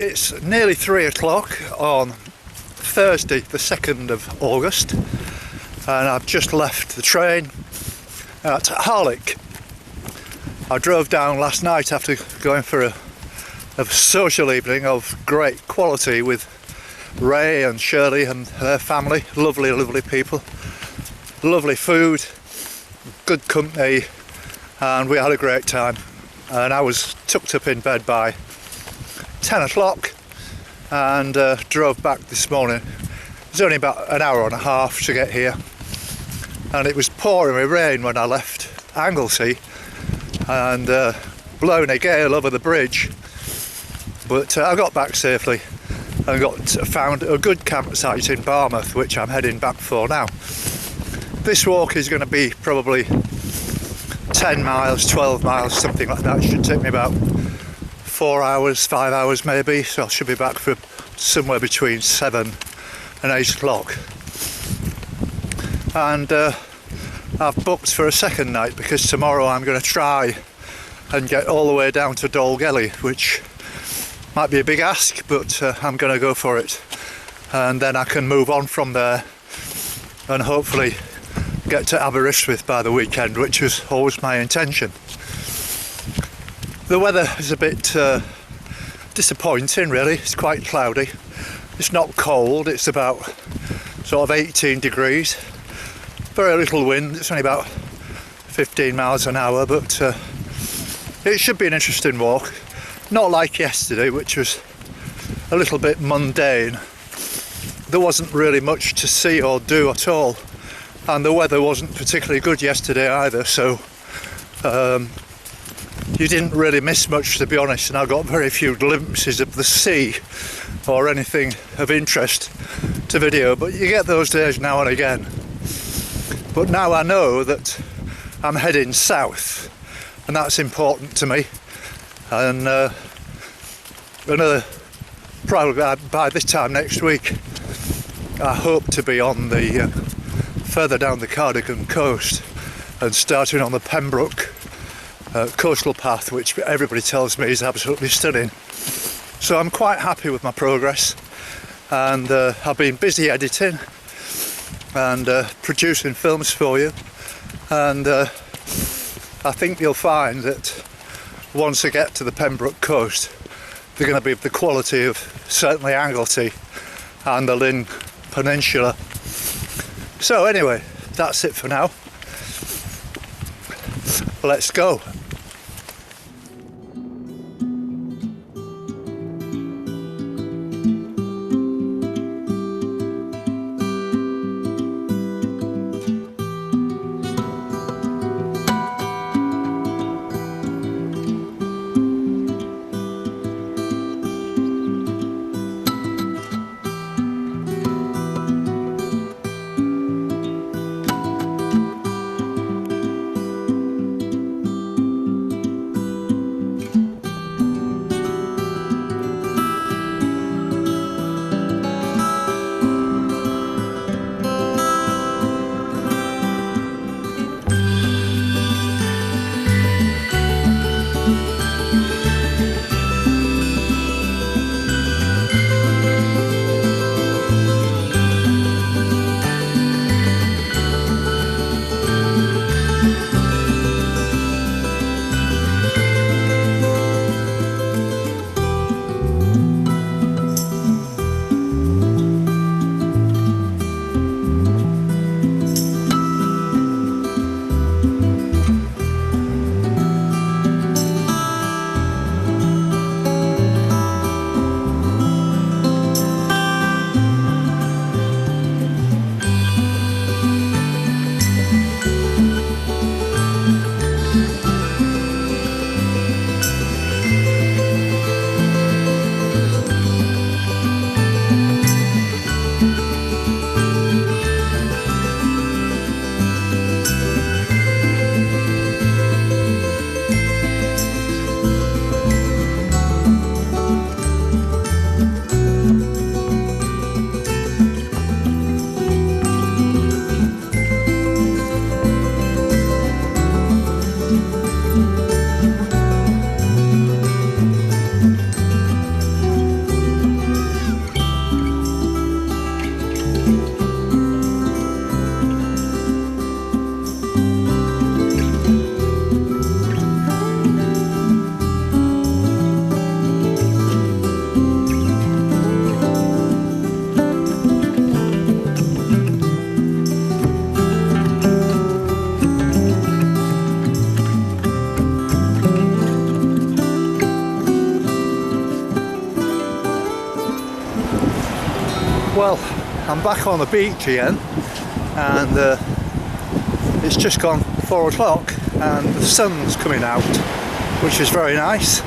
It's nearly 3 o'clock on Thursday the 2nd of August, and I've just left the train at Harlech. I drove down last night after going for a social evening of great quality with Ray and Shirley and their family. Lovely people, lovely food, good company, and we had a great time. And I was tucked up in bed by 10 o'clock and drove back this morning. It was only about an hour and a half to get here, and it was pouring with rain when I left Anglesey and blowing a gale over the bridge, but I got back safely and found a good campsite in Barmouth, which I'm heading back for now. This walk is going to be probably 10 miles, 12 miles, something like that. It should take me about 4 hours, 5 hours maybe, so I should be back for somewhere between 7 and 8 o'clock. And I've booked for a second night because tomorrow I'm going to try and get all the way down to Dolgelly, which might be a big ask, but I'm going to go for it. And then I can move on from there and hopefully get to Aberystwyth by the weekend, which was always my intention. The weather is a bit disappointing really. It's quite cloudy. It's not cold, it's about sort of 18 degrees. Very little wind, it's only about 15 miles an hour, but it should be an interesting walk. Not like yesterday, which was a little bit mundane. There wasn't really much to see or do at all, and the weather wasn't particularly good yesterday either, so you didn't really miss much, to be honest, and I got very few glimpses of the sea or anything of interest to video, but you get those days now and again. But now I know that I'm heading south, and that's important to me. And probably by this time next week, I hope to be on the further down the Cardigan coast and starting on the Pembroke coastal path, which everybody tells me is absolutely stunning. So I'm quite happy with my progress, and I've been busy editing and producing films for you, and I think you'll find that once I get to the Pembroke coast, they're going to be of the quality of certainly Anglesey and the Lynn Peninsula. So anyway, that's it for now. Let's go. Well, I'm back on the beach again, and it's just gone 4 o'clock and the sun's coming out, which is very nice.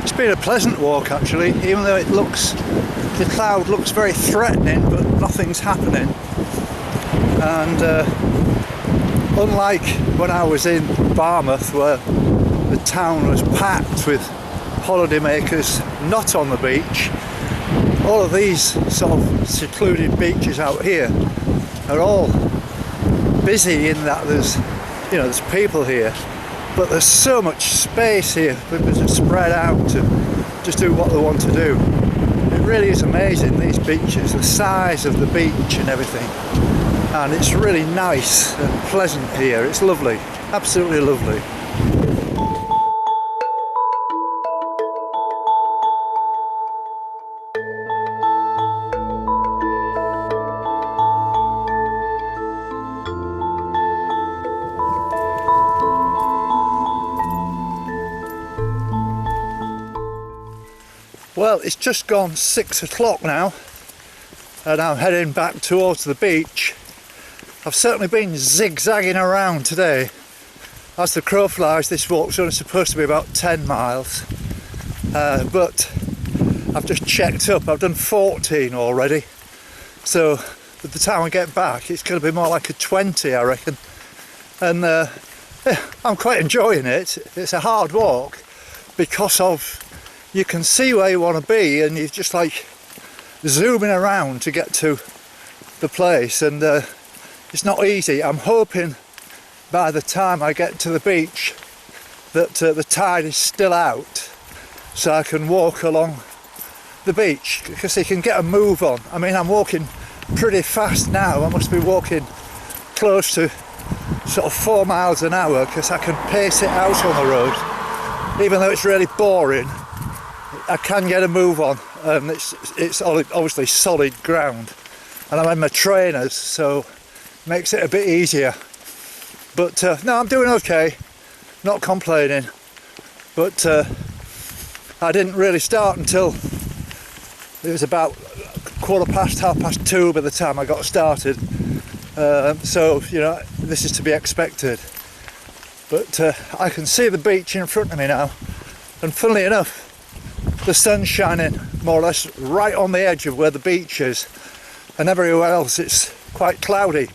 It's been a pleasant walk actually, even though the cloud looks very threatening, but nothing's happening. And unlike when I was in Barmouth, where the town was packed with holidaymakers not on the beach, all of these sort of secluded beaches out here are all busy in that there's people here, but there's so much space here for people to spread out to just do what they want to do. It really is amazing, these beaches, the size of the beach and everything, and it's really nice and pleasant here. It's lovely, absolutely lovely. Well, it's just gone 6 o'clock now, and I'm heading back towards the beach. I've certainly been zigzagging around today. As the crow flies, this walk's only supposed to be about 10 miles, but I've just checked up. I've done 14 already, so by the time I get back it's going to be more like a 20, I reckon. And I'm quite enjoying it. It's a hard walk because of you can see where you want to be, and you're just like zooming around to get to the place, and it's not easy. I'm hoping by the time I get to the beach that the tide is still out, so I can walk along the beach, because you can get a move on. I mean, I'm walking pretty fast now. I must be walking close to sort of 4 miles an hour, because I can pace it out on the road. Even though it's really boring, I can get a move on. It's obviously solid ground, and I'm in my trainers, so it makes it a bit easier. But no, I'm doing okay, not complaining. But I didn't really start until it was about 2:15 by the time I got started. So this is to be expected. But I can see the beach in front of me now, and funnily enough, the sun's shining more or less right on the edge of where the beach is, and everywhere else it's quite cloudy.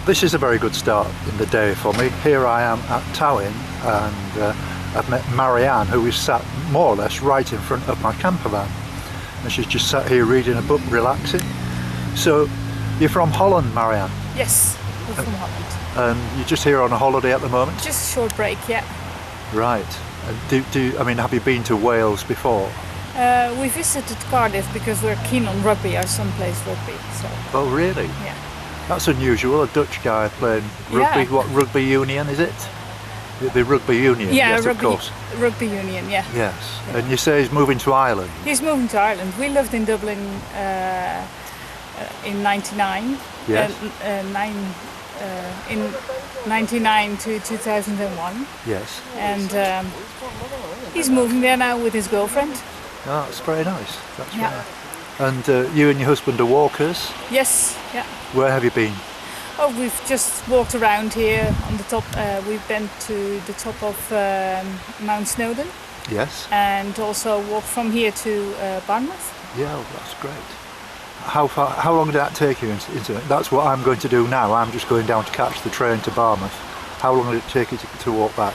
this is a very good start in the day for me. Here I am at Tywyn, and I've met Marianne, who is sat more or less right in front of my camper van, and she's just sat here reading a book, relaxing. So you're from Holland, Marianne? Yes, we're from Holland. And you're just here on a holiday at the moment? Just a short break, yeah. Right. And I mean, have you been to Wales before? We visited Cardiff because we're keen on rugby. Our son plays rugby. So. Oh, really? Yeah. That's unusual, a Dutch guy playing rugby. Yeah. What rugby union is it? The rugby union, Yeah, yes, rugby, of course. Rugby union, yeah. Yes. And you say he's moving to Ireland? He's moving to Ireland. We lived in Dublin in '99. Yes. In '99 to 2001. Yes. And he's moving there now with his girlfriend. Oh, that's very nice. That's Yeah. right. And you and your husband are walkers. Yes, yeah. Where have you been? Oh, we've just walked around here on the top. We've been to the top of Mount Snowdon. Yes. And also walked from here to Bournemouth. Yeah, well, that's great. How long did that take you into it? That's what I'm going to do now. I'm just going down to catch the train to Bournemouth. How long did it take you to walk back?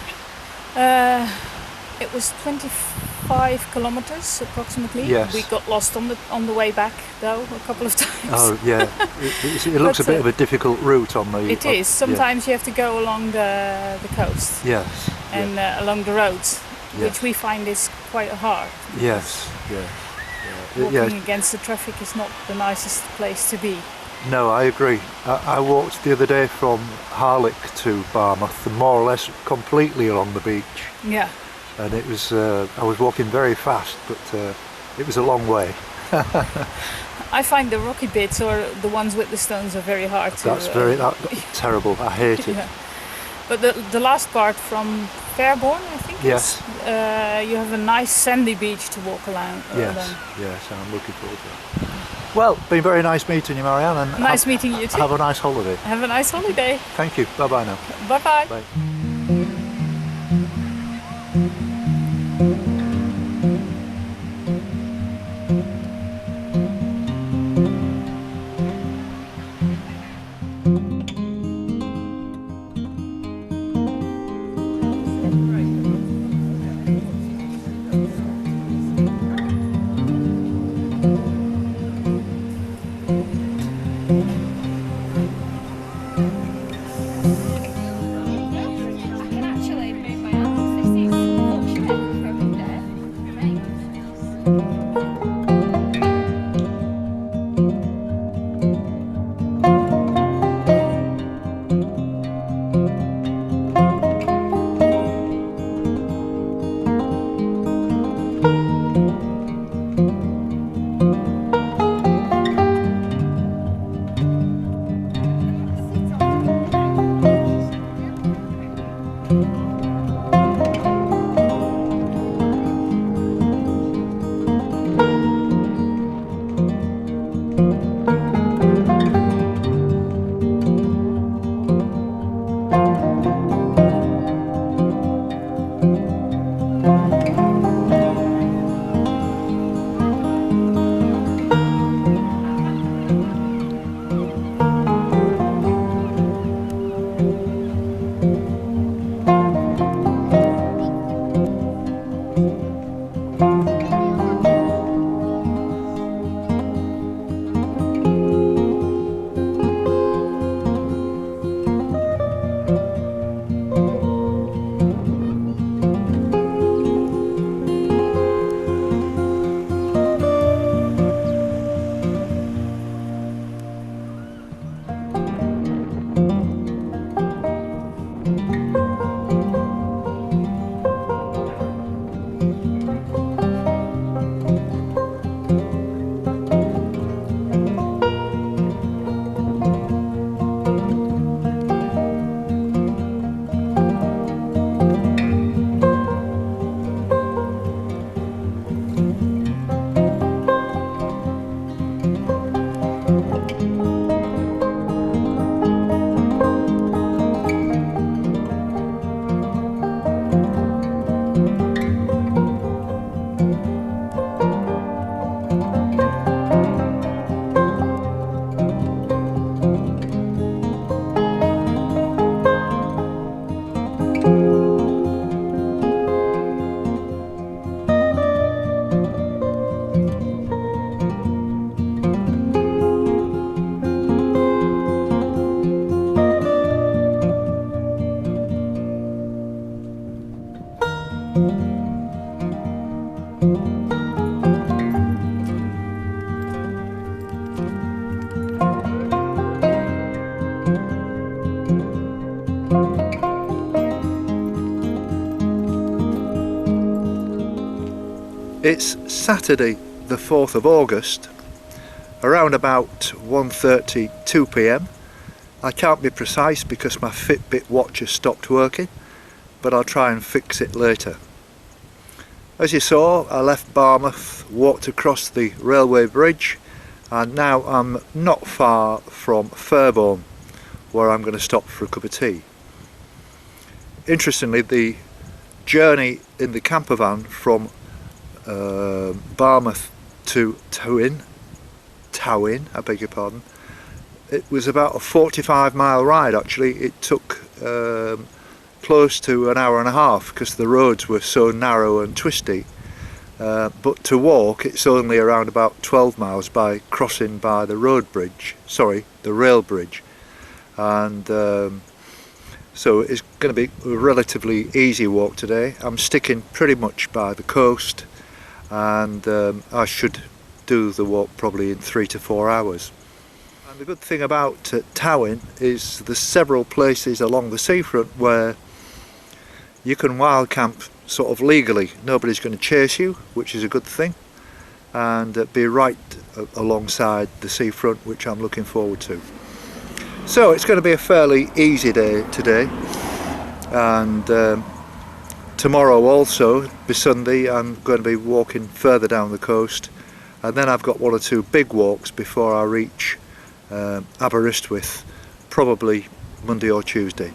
It was 25 kilometers approximately. Yes. We got lost on the way back though a couple of times. Oh yeah, it looks a bit of a difficult route on the. It is. Sometimes you have to go along the coast. Yes. And along the roads, Yes. which we find is quite hard. Yes. Yeah. Walking against the traffic is not the nicest place to be. No, I agree. I walked the other day from Harlech to Bournemouth, more or less completely along the beach. Yeah. And it was, I was walking very fast, but it was a long way. I find the rocky bits or the ones with the stones are very hard to... That's terrible, I hate it. Yeah. But the last part from Fairborn, I think Yes. you have a nice sandy beach to walk along. Yes, yes, I'm looking forward to that. Well, been very nice meeting you, Marianne. And nice meeting you too. Have a nice holiday. Have a nice holiday. Thank you. Bye-bye now. Bye-bye. Bye. It's Saturday the 4th of August, around about 1:30, 2 p.m. I can't be precise because my Fitbit watch has stopped working, but I'll try and fix it later. As you saw, I left Barmouth, walked across the railway bridge, and now I'm not far from Fairborn, where I'm going to stop for a cup of tea. Interestingly, the journey in the camper van from Barmouth to Tywyn, I beg your pardon, it was about a 45-mile ride actually. It took close to an hour and a half because the roads were so narrow and twisty, but to walk it's only around about 12 miles by crossing by the rail bridge, and so it's going to be a relatively easy walk today. I'm sticking pretty much by the coast, and I should do the walk probably in 3 to 4 hours. And the good thing about Tywyn is there's several places along the seafront where you can wild camp sort of legally. Nobody's going to chase you, which is a good thing, and be right alongside the seafront, which I'm looking forward to. So it's going to be a fairly easy day today, and tomorrow also, be Sunday, I'm going to be walking further down the coast, and then I've got 1 or 2 big walks before I reach Aberystwyth, probably Monday or Tuesday.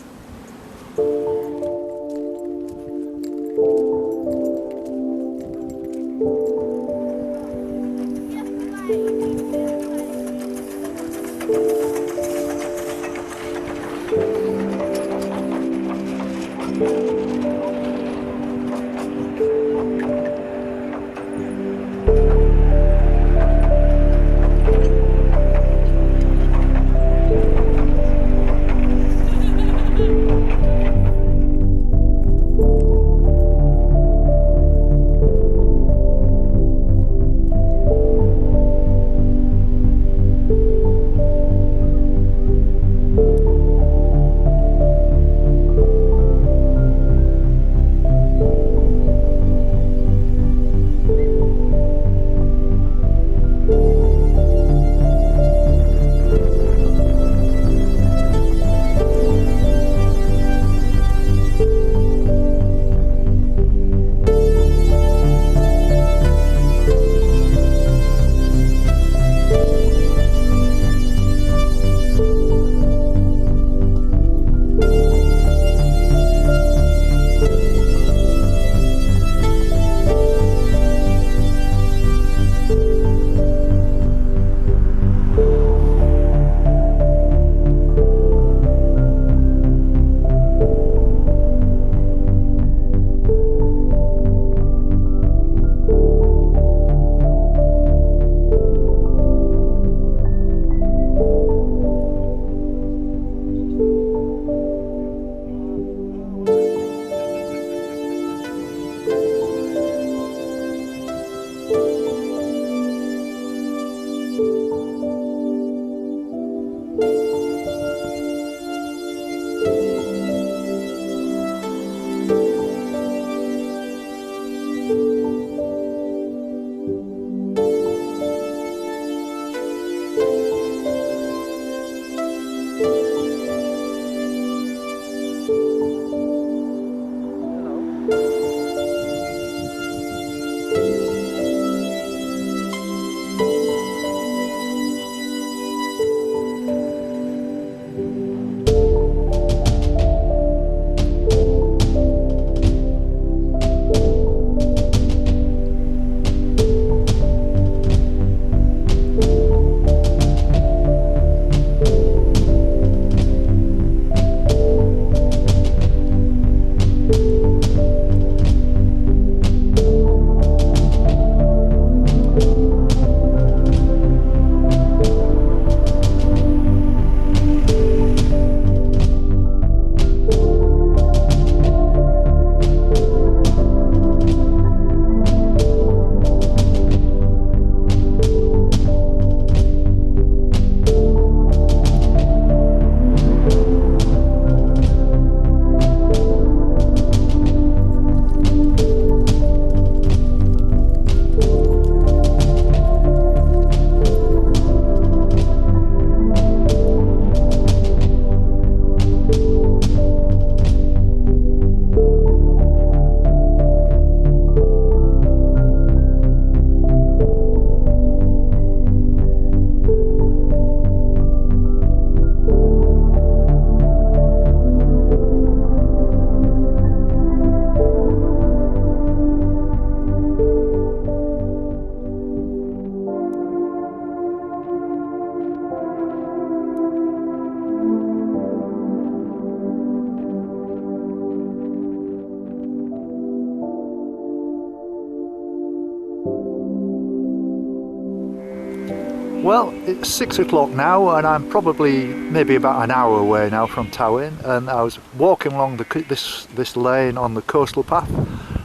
Well, it's 6 o'clock now, and I'm probably maybe about an hour away now from Tywyn, and I was walking along this lane on the coastal path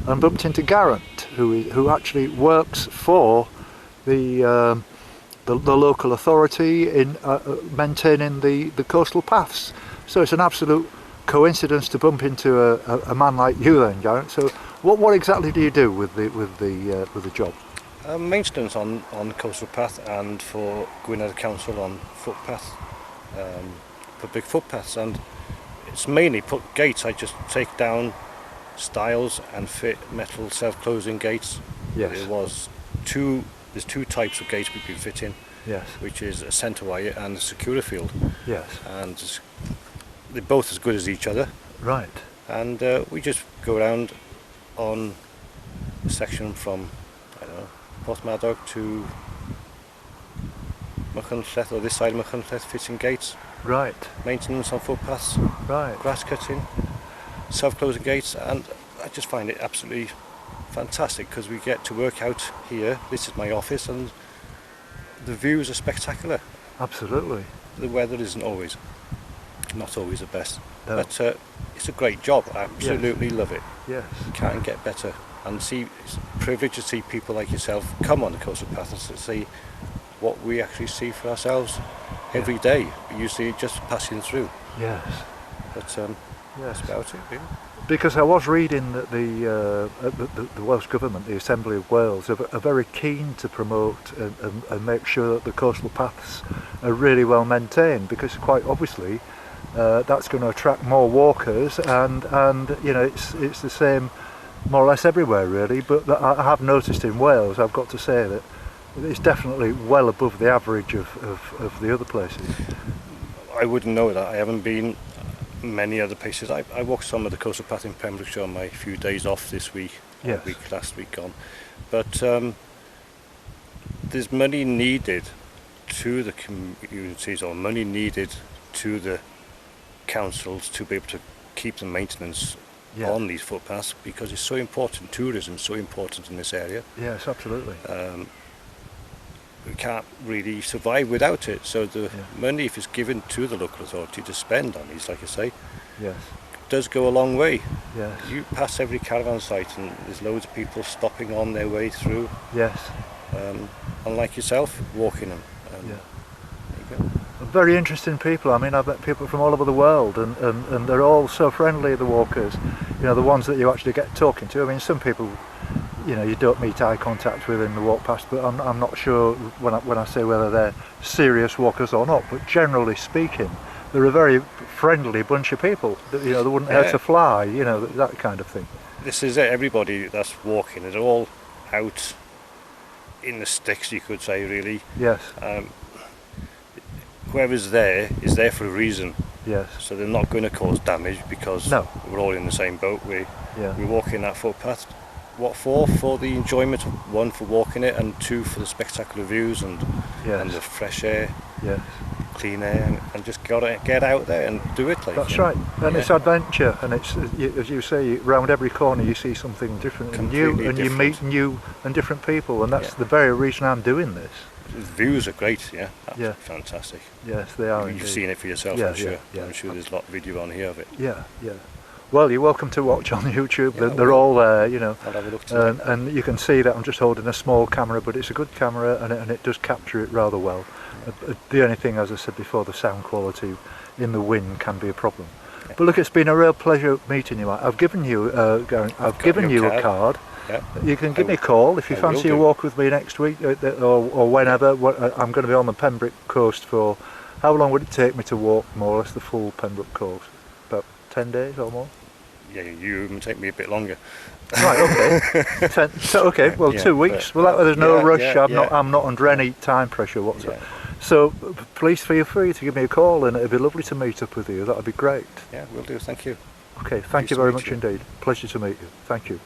and bumped into Garrett, who actually works for the local authority in maintaining the coastal paths. So it's an absolute coincidence to bump into a man like you then, Garrett. So what exactly do you do with the job? Maintenance on coastal path, and for Gwynedd Council on footpath, for big footpaths, and it's mainly put gates. I just take down stiles and fit metal self-closing gates. Yes. There's two types of gates we've been fitting. Yes. Which is a centre wire and a security field. Yes. And they're both as good as each other. Right. And we just go around on a section from, I don't know, Porthmadog to Machynlleth, or this side of Machynlleth, fitting gates. Right. Maintenance on footpaths. Right. Grass cutting, self-closing gates, and I just find it absolutely fantastic because we get to work out here. This is my office, and the views are spectacular. Absolutely. The weather isn't always, not always the best, No. but it's a great job. I absolutely love it. Yes. Can't get better. And it's a privilege to see people like yourself come on the coastal path and to see what we actually see for ourselves every day. You see it just passing through. Yes. But Yes. that's about it, really. Because I was reading that the Welsh Government, the Assembly of Wales, are very keen to promote and make sure that the coastal paths are really well maintained, because quite obviously that's going to attract more walkers, and you know, it's the same more or less everywhere really, but I have noticed in Wales, I've got to say, that it's definitely well above the average of the other places. I wouldn't know that. I haven't been many other places. I walked some of the coastal path in Pembrokeshire on my few days off this week, yes. Last week gone. But there's money needed to the communities, or money needed to the councils to be able to keep the maintenance on these footpaths, because it's so important. Tourism is so important in this area. Yes, absolutely. We can't really survive without it. So the money, if it's given to the local authority to spend on these, like I say, yes, does go a long way. Yes. You pass every caravan site and there's loads of people stopping on their way through. Yes. Unlike yourself, walking them. Yeah. There you go. Very interesting people. I mean, I've met people from all over the world, and they're all so friendly, the walkers. You know, the ones that you actually get talking to. I mean, some people, you know, you don't meet eye contact with in the walk past, but I'm not sure when I say whether they're serious walkers or not. But generally speaking, they're a very friendly bunch of people. You know, they wouldn't hurt a fly. You know, that kind of thing. This is it. Everybody that's walking, they're all out in the sticks, you could say, really. Yes. Whoever's there is there for a reason. Yes. So they're not going to cause damage, because we're all in the same boat. We're walking that footpath. What for? For the enjoyment of, one, for walking it, and two, for the spectacular views and the fresh air, clean air, and just get out there and do it. Like, that's right, and it's adventure, and it's, as you say, round every corner you see something different and new, and you meet new and different people, and that's the very reason I'm doing this. The views are great, that's fantastic. Yes, they are. You've seen it for yourself, I'm sure. I'm sure there's a lot of video on here of it. Yeah. Well, you're welcome to watch on YouTube. They're all there, you know. I'll have a look tonight. And you can see that I'm just holding a small camera, but it's a good camera, and it does capture it rather well. The only thing, as I said before, the sound quality in the wind can be a problem. But look, it's been a real pleasure meeting you. I've given you, I've given you a card. Yeah. You can give me a call if you fancy a walk with me next week, or whenever. I'm going to be on the Pembroke coast for, how long would it take me to walk more or less the full Pembroke coast? About 10 days or more? Yeah, you even take me a bit longer. Right, okay. Okay, well, 2 weeks. Well, there's no rush. I'm not under any time pressure whatsoever. So please feel free to give me a call, and it'd be lovely to meet up with you. That'd be great. Yeah, will do. Thank you. Okay, thank you very much indeed. Pleasure to meet you. Thank you.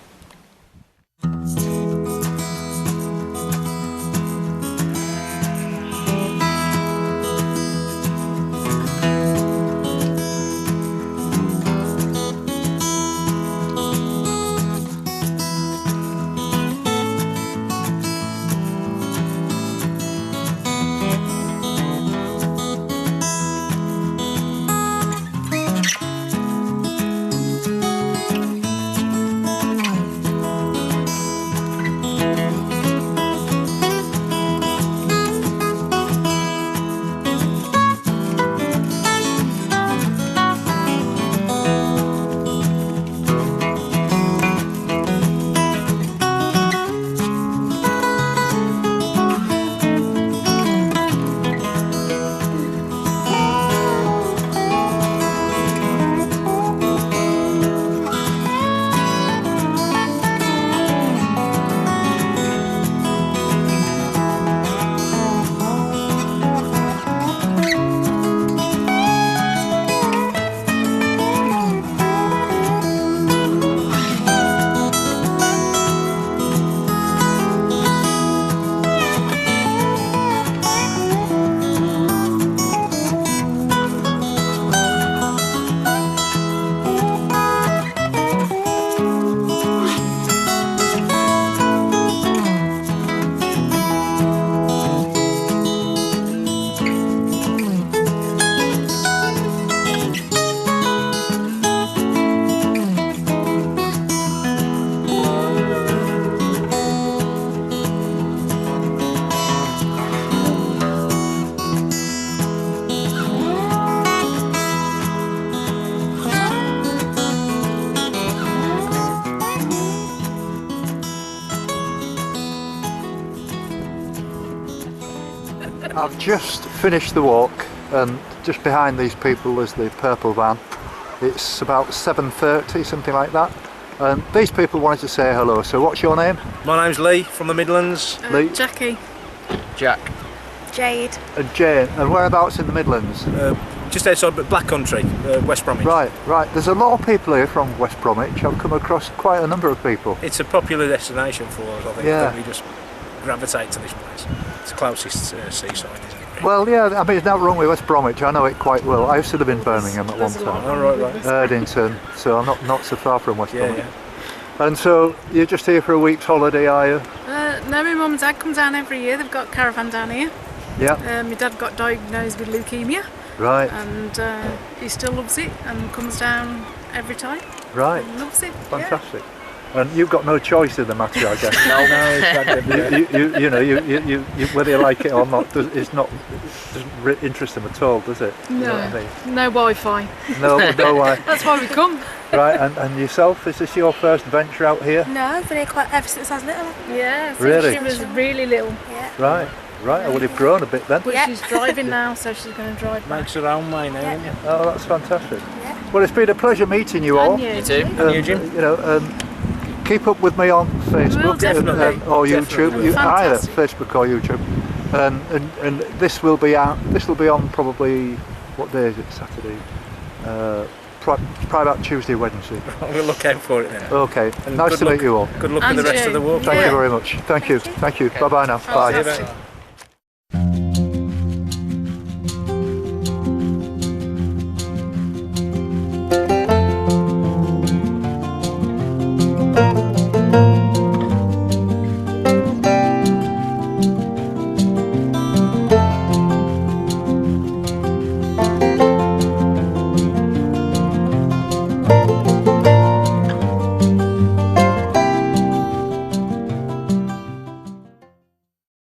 I've just finished the walk, and just behind these people is the purple van. It's about 7:30, something like that. And these people wanted to say hello, so what's your name? My name's Lee, from the Midlands. Lee? Jackie. Jack. Jade. And Jane. And whereabouts in the Midlands? Just outside Black Country, West Bromwich. Right. There's a lot of people here from West Bromwich. I've come across quite a number of people. It's a popular destination for us, I think. Yeah. We just gravitate to this place. It's the closest seaside, isn't it? Well, yeah, I mean, there's nothing wrong with West Bromwich. I know it quite well. I used to live in Birmingham at one time. Oh, right. Erdington, so I'm not so far from West Bromwich. Yeah. And so you're just here for a week's holiday, are you? No, my mum and dad come down every year. They've got a caravan down here. Yeah. My dad got diagnosed with leukemia. Right. And he still loves it and comes down every time. Right. And loves it. Fantastic. And you've got no choice in the matter, I guess. you whether you like it or not, doesn't interest them at all, does it? No. You know what I mean? No Wi-Fi. No why. That's why we come. Right, and yourself, is this your first venture out here? No, I've been here ever since I was little. Yeah, since Really? she was really little. Yeah. Right, I would have grown a bit then. But she's driving now, so she's going to drive back. Makes her own way now, isn't it? Oh, that's fantastic. Well, it's been a pleasure meeting you all. And you. You too. And you, Jim? You know, keep up with me on Facebook definitely. or YouTube, Definitely. either Fantastic. Facebook or YouTube. And this will be out. This will be on probably, what day is it? Saturday. Probably about Tuesday, Wednesday. We'll look out for it then. Okay. And Nice good to luck. meet you all. Good luck with the rest of the walk. Thank you very much. Thank you. Bye bye now. Bye. See you, mate.